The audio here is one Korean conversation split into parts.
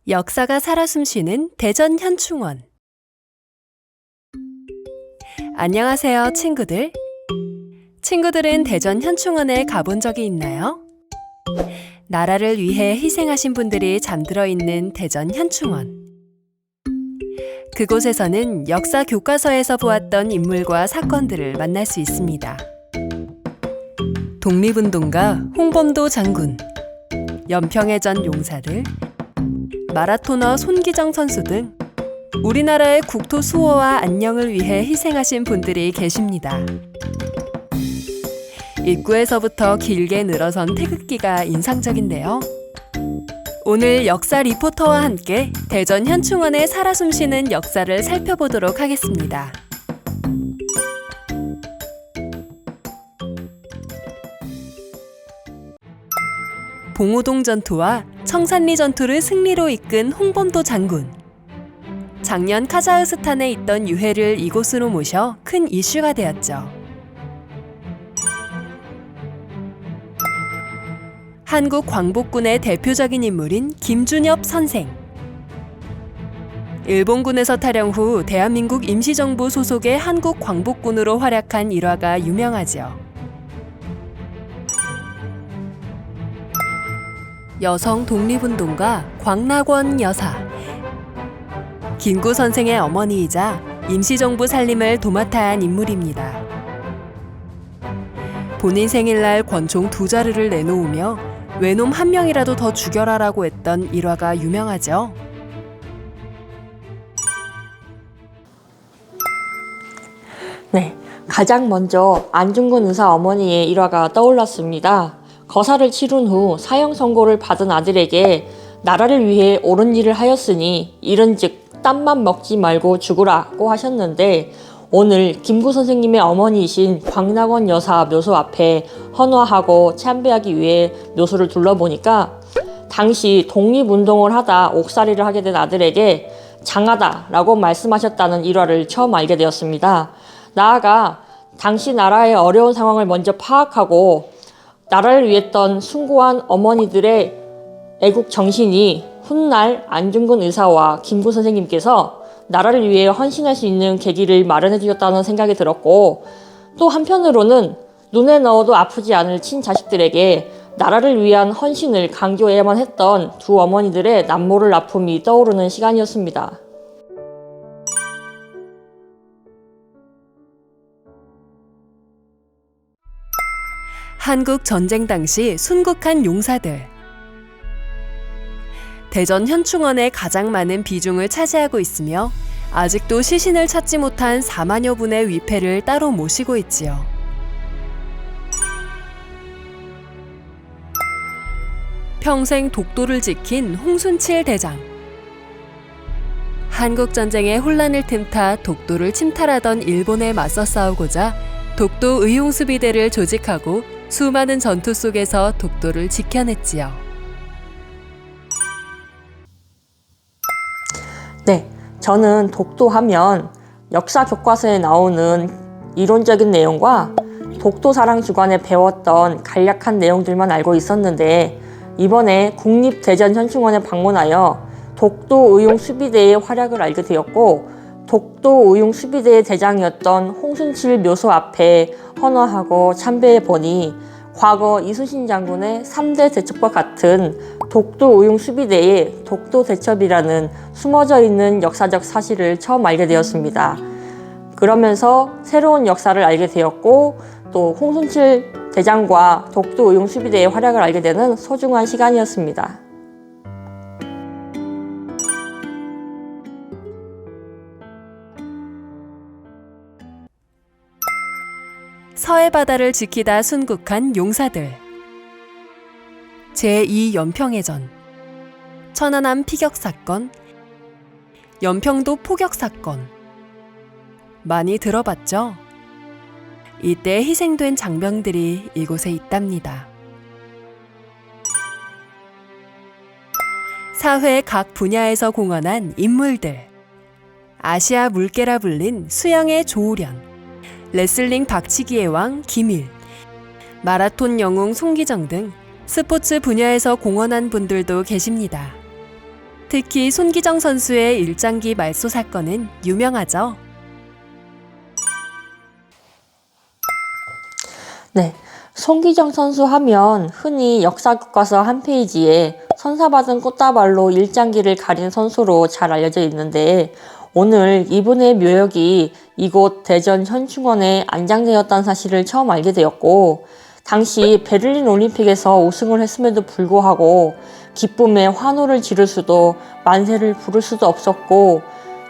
역사가 살아 숨쉬는 대전 현충원. 안녕하세요, 친구들. 친구들은 대전 현충원에 가본 적이 있나요? 나라를 위해 희생하신 분들이 잠들어 있는 대전 현충원. 그곳에서는 역사 교과서에서 보았던 인물과 사건들을 만날 수 있습니다. 독립운동가 홍범도 장군, 연평해전 용사들, 마라토너 손기정 선수 등 우리나라의 국토 수호와 안녕을 위해 희생하신 분들이 계십니다. 입구에서부터 길게 늘어선 태극기가 인상적인데요. 오늘 역사 리포터와 함께 대전 현충원에 살아 숨쉬는 역사를 살펴보도록 하겠습니다. 봉오동 전투와 청산리 전투를 승리로 이끈 홍범도 장군. 작년 카자흐스탄에 있던 유해를 이곳으로 모셔 큰 이슈가 되었죠. 한국 광복군의 대표적인 인물인 김준엽 선생. 일본군에서 탈영 후 대한민국 임시정부 소속의 한국 광복군으로 활약한 일화가 유명하죠. 여성 독립운동가 광락원 여사. 김구 선생의 어머니이자 임시정부 살림을 도맡아 한 인물입니다. 본인 생일날 권총 2자루를 내놓으며 외놈 한 명이라도 더 죽여라라고 했던 일화가 유명하죠. 네, 가장 먼저 안중근 의사 어머니의 일화가 떠올랐습니다. 거사를 치룬 후 사형 선고를 받은 아들에게 나라를 위해 옳은 일을 하였으니 이른즉 땀만 먹지 말고 죽으라고 하셨는데, 오늘 김구 선생님의 어머니이신 광락원 여사 묘소 앞에 헌화하고 참배하기 위해 묘소를 둘러보니까 당시 독립운동을 하다 옥살이를 하게 된 아들에게 장하다라고 말씀하셨다는 일화를 처음 알게 되었습니다. 나아가 당시 나라의 어려운 상황을 먼저 파악하고 나라를 위했던 숭고한 어머니들의 애국 정신이 훗날 안중근 의사와 김구 선생님께서 나라를 위해 헌신할 수 있는 계기를 마련해 주셨다는 생각이 들었고, 또 한편으로는 눈에 넣어도 아프지 않을 친자식들에게 나라를 위한 헌신을 강조해야만 했던 두 어머니들의 남모를 아픔이 떠오르는 시간이었습니다. 한국 전쟁 당시 순국한 용사들. 대전 현충원에 가장 많은 비중을 차지하고 있으며 아직도 시신을 찾지 못한 4만여 분의 위패를 따로 모시고 있지요. 평생 독도를 지킨 홍순칠 대장. 한국 전쟁의 혼란을 틈타 독도를 침탈하던 일본에 맞서 싸우고자 독도 의용수비대를 조직하고 수많은 전투 속에서 독도를 지켜냈지요. 네, 저는 독도 하면 역사 교과서에 나오는 이론적인 내용과 독도 사랑 주간에 배웠던 간략한 내용들만 알고 있었는데, 이번에 국립대전현충원에 방문하여 독도 의용수비대의 활약을 알게 되었고, 독도 의용수비대의 대장이었던 홍순칠 묘소 앞에 헌화하고 참배해 보니 과거 이순신 장군의 3대 대첩과 같은 독도 의용수비대의 독도대첩이라는 숨어져 있는 역사적 사실을 처음 알게 되었습니다. 그러면서 새로운 역사를 알게 되었고, 또 홍순칠 대장과 독도 의용수비대의 활약을 알게 되는 소중한 시간이었습니다. 서해 바다를 지키다 순국한 용사들. 제2 연평해전, 천안함 피격 사건, 연평도 포격 사건. 많이 들어봤죠? 이때 희생된 장병들이 이곳에 있답니다. 사회 각 분야에서 공헌한 인물들. 아시아 물개라 불린 수영의 조우련, 레슬링 박치기의 왕 김일, 마라톤 영웅 송기정 등 스포츠 분야에서 공헌한 분들도 계십니다. 특히 손기정 선수의 일장기 말소 사건은 유명하죠. 네, 송기정 선수 하면 흔히 역사 교과서 한 페이지에 선사받은 꽃다발로 일장기를 가린 선수로 잘 알려져 있는데 오늘 이분의 묘역이 이곳 대전 현충원에 안장되었다는 사실을 처음 알게 되었고 당시 베를린 올림픽에서 우승을 했음에도 불구하고 기쁨에 환호를 지를 수도 만세를 부를 수도 없었고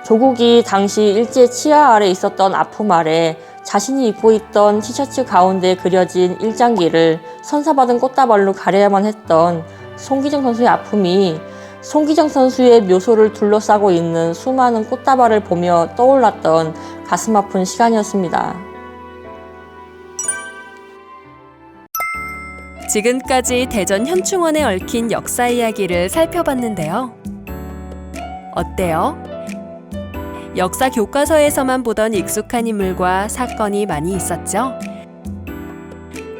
조국이 당시 일제 치하 아래 있었던 아픔 아래 자신이 입고 있던 티셔츠 가운데 그려진 일장기를 선사받은 꽃다발로 가려야만 했던 송기정 선수의 아픔이 송기정 선수의 묘소를 둘러싸고 있는 수많은 꽃다발을 보며 떠올랐던 가슴 아픈 시간이었습니다. 지금까지 대전 현충원에 얽힌 역사 이야기를 살펴봤는데요. 어때요? 역사 교과서에서만 보던 익숙한 인물과 사건이 많이 있었죠?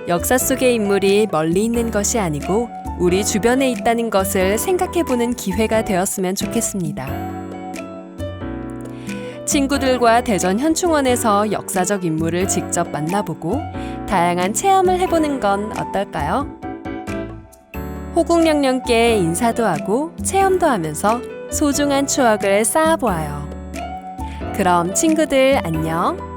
역사 속의 인물이 멀리 있는 것이 아니고 우리 주변에 있다는 것을 생각해보는 기회가 되었으면 좋겠습니다. 친구들과 대전 현충원에서 역사적 인물을 직접 만나보고 다양한 체험을 해보는 건 어떨까요? 호국영령께 인사도 하고 체험도 하면서 소중한 추억을 쌓아보아요. 그럼 친구들 안녕!